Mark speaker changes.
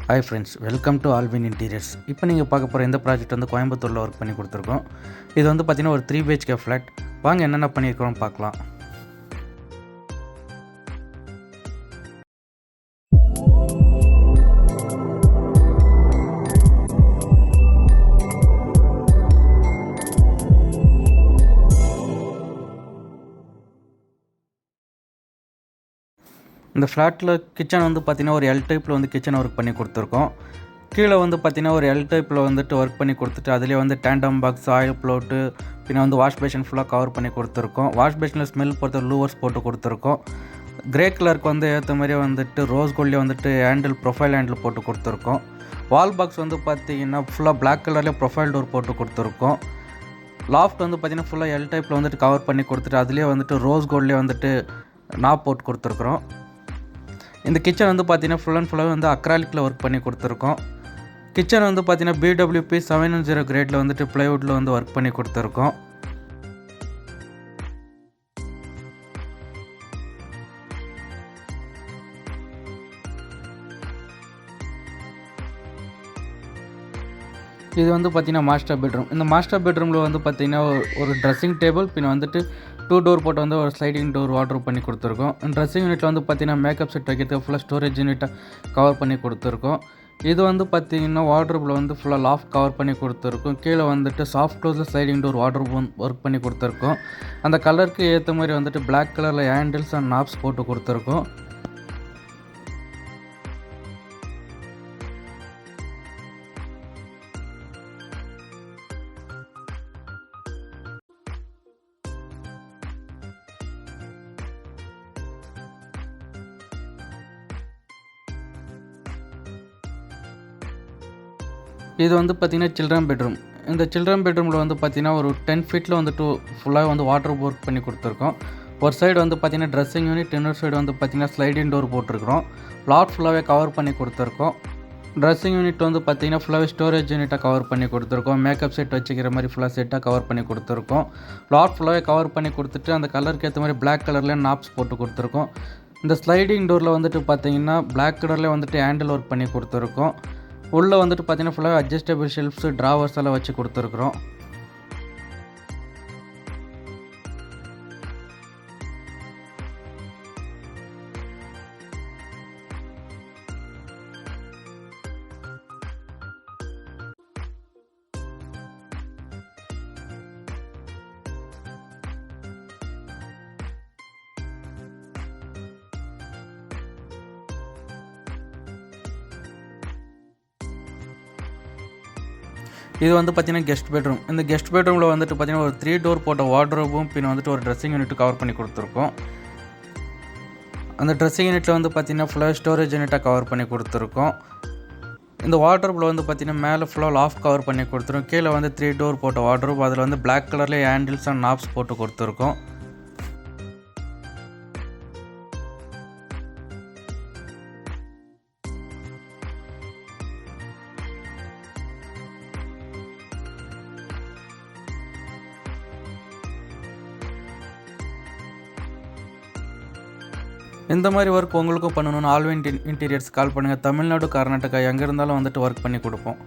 Speaker 1: Hi friends, welcome to Alvin interiors. இப்போ நீங்கள் பார்க்க போகிற இந்த ப்ராஜெக்ட் வந்து கோயம்புத்தூரில் ஒர்க் பண்ணி கொடுத்துருக்கோம். இது வந்து பார்த்திங்கன்னா ஒரு 3 BHK ஃப்ளாட். வாங்க என்னென்ன பண்ணியிருக்கிறோம் பார்க்கலாம். இந்த ஃப்ளாட்டில் கிச்சன் வந்து பார்த்திங்கன்னா ஒரு எல் டைப்பில் வந்து கிச்சன் ஒர்க் பண்ணி கொடுத்துருக்கோம். கீழே வந்து பார்த்திங்கன்னா ஒரு எல் டைப்பில் வந்துட்டு ஒர்க் பண்ணி கொடுத்துட்டு அதிலே வந்து டேண்டம் பாக்ஸ், ஆயில் ப்ளோட்டு, பின்ன வந்து வாஷ் பேஷன் ஃபுல்லாக கவர் பண்ணி கொடுத்துருக்கோம். வாஷ் பேஷனில் ஸ்மெல் பொறுத்த லூவர்ஸ் போட்டு கொடுத்துருக்கோம். கிரே கலருக்கு வந்து ஏற்ற மாதிரியே வந்துட்டு ரோஸ் கோல்ட்லேயே வந்துட்டு ப்ரொஃபைல் ஹேண்டில் போட்டு கொடுத்துருக்கோம். வால் பாக்ஸ் வந்து பார்த்திங்கன்னா ஃபுல்லாக பிளாக் கலர்லேயே ப்ரொஃபைல் டோர் போட்டு கொடுத்துருக்கோம். லாஃப்ட் வந்து பார்த்திங்கன்னா ஃபுல்லாக எல் டைப்பில் வந்துட்டு கவர் பண்ணி கொடுத்துட்டு அதிலே வந்துட்டு ரோஸ் கோல்ட்லேயே வந்துட்டு நாப் போட்டு கொடுத்துருக்குறோம். இந்த கிச்சன் வந்து பார்த்திங்கன்னா ஃபுல் அண்ட் ஃபுல்லாக வந்து அக்ராலிக்கில் ஒர்க் பண்ணி கொடுத்துருக்கோம். கிச்சன் வந்து பார்த்திங்கன்னா BWP 710 கிரேடில் வந்துட்டு ப்ளைவுட்டில் வந்து ஒர்க் பண்ணி கொடுத்துருக்கோம். இது வந்து பார்த்திங்கன்னா மாஸ்டர் பெட்ரூம். இந்த மாஸ்டர் பெட்ரூமில் வந்து பார்த்திங்கன்னா ஒரு ட்ரெஸ்ஸிங் டேபிள், பின்ன வந்துட்டு 2 டோர் போட்டு வந்து ஒரு ஸ்லைடிங் டோர் வார்ட்ரோப் பண்ணி கொடுத்துருக்கோம். ட்ரெஸ்ஸிங் யூனிட்டில் வந்து பார்த்திங்கன்னா மேக்கப் செட் வைக்கிறதுக்கு ஃபுல்லாக ஸ்டோரேஜ் யூனிட்டை கவர் பண்ணி கொடுத்துருக்கோம். இது வந்து பார்த்திங்கன்னா வார்ட்ரோப்பில் வந்து ஃபுல்லாக லாஃப்ட் கவர் பண்ணி கொடுத்துருக்கோம். கீழே வந்துட்டு சாஃப்ட் க்ளோஸில் ஸ்லைடிங் டோர் வார்ட்ரோப் ஒர்க் பண்ணி கொடுத்துருக்கோம். அந்த கலருக்கு ஏற்ற மாதிரி வந்துட்டு பிளாக் கலரில் ஹேண்டில்ஸ் அண்ட் நாப்ஸ் போட்டு கொடுத்துருக்கோம். இது வந்து பார்த்திங்கன்னா சில்ட்ரன் பெட்ரூம். இந்த சில்ட்ரன் பெட்ரூமில் வந்து பார்த்திங்கன்னா ஒரு 10 ஃபீட்டில் வந்துட்டு ஃபுல்லாக வந்து வாட்டர் ஒர்க் பண்ணி கொடுத்துருக்கோம். ஒரு சைடு வந்து பார்த்திங்கன்னா ட்ரெஸ்ஸிங் யூனிட், இன்னொரு சைடு வந்து பார்த்திங்கன்னா ஸ்லைடிங் டோர் போட்டிருக்கிறோம். ப்ளாட் ஃபுல்லாகவே கவர் பண்ணி கொடுத்துருக்கோம். ட்ரெஸ்ஸிங் யூனிட் வந்து பார்த்திங்கன்னா ஃபுல்லாகவே ஸ்டோரேஜ் யூனிட்டாக கவர் பண்ணி கொடுத்துருக்கோம். மேக்கப் செட் வச்சுக்கிற மாதிரி ஃபுல்லாக செட்டாக கவர் பண்ணி கொடுத்துருக்கோம். ப்ளாட் ஃபுல்லாகவே கவர் பண்ணி கொடுத்துட்டு அந்த கலருக்கு ஏற்ற மாதிரி பிளாக் கலரில் நாப்ஸ் போட்டு கொடுத்துருக்கோம். இந்த ஸ்லைடிங் டோரில் வந்துட்டு பார்த்திங்கன்னா பிளாக் கலரில் வந்துட்டு ஹேண்டில் ஒர்க் பண்ணி கொடுத்துருக்கோம். உள்ளே வந்துட்டு பார்த்திங்கன்னா ஃபுல்லாக அட்ஜஸ்டபிள் ஷெல்ஃப்ஸு, ட்ராவர்ஸ் எல்லாம் வச்சு கொடுத்துருக்குறோம். இது வந்து பார்த்திங்கன்னா கெஸ்ட் பெட்ரூம். இந்த கெஸ்ட் பெட்ரூமில் வந்துட்டு பார்த்திங்கன்னா ஒரு 3 டோர் போட்ட வார்ட்ரோபும், பின்ன வந்துட்டு ஒரு ட்ரெஸ்ஸிங் யூனிட் கவர் பண்ணி கொடுத்துருக்கோம். அந்த ட்ரெஸ்ஸிங் யூனிட்டில் வந்து பார்த்திங்கன்னா ஃபுல்லாக ஸ்டோரேஜ் யூனிட்டாக கவர் பண்ணி கொடுத்துருக்கோம். இந்த வார்ட்ரோப்பில் வந்து பார்த்திங்கன்னா மேலே ஃபுல்லாக லாஃப்ட் கவர் பண்ணி கொடுத்துருக்கோம். கீழே வந்து 3 டோர் போட்ட வார்ட்ரோப், அதில் வந்து பிளாக் கலர்லேயே ஹேண்டில்ஸ் அண்ட் நாப்ஸ் போட்டு கொடுத்துருக்கோம். இந்த மாதிரி ஒர்க் உங்களுக்கும் பண்ணணும்னு ஆல்வின் இன்டீரியர்ஸ் கால் பண்ணுங்கள். தமிழ்நாடு, கர்நாடகா எங்கே இருந்தாலும் வந்துட்டு ஒர்க் பண்ணி கொடுப்போம்.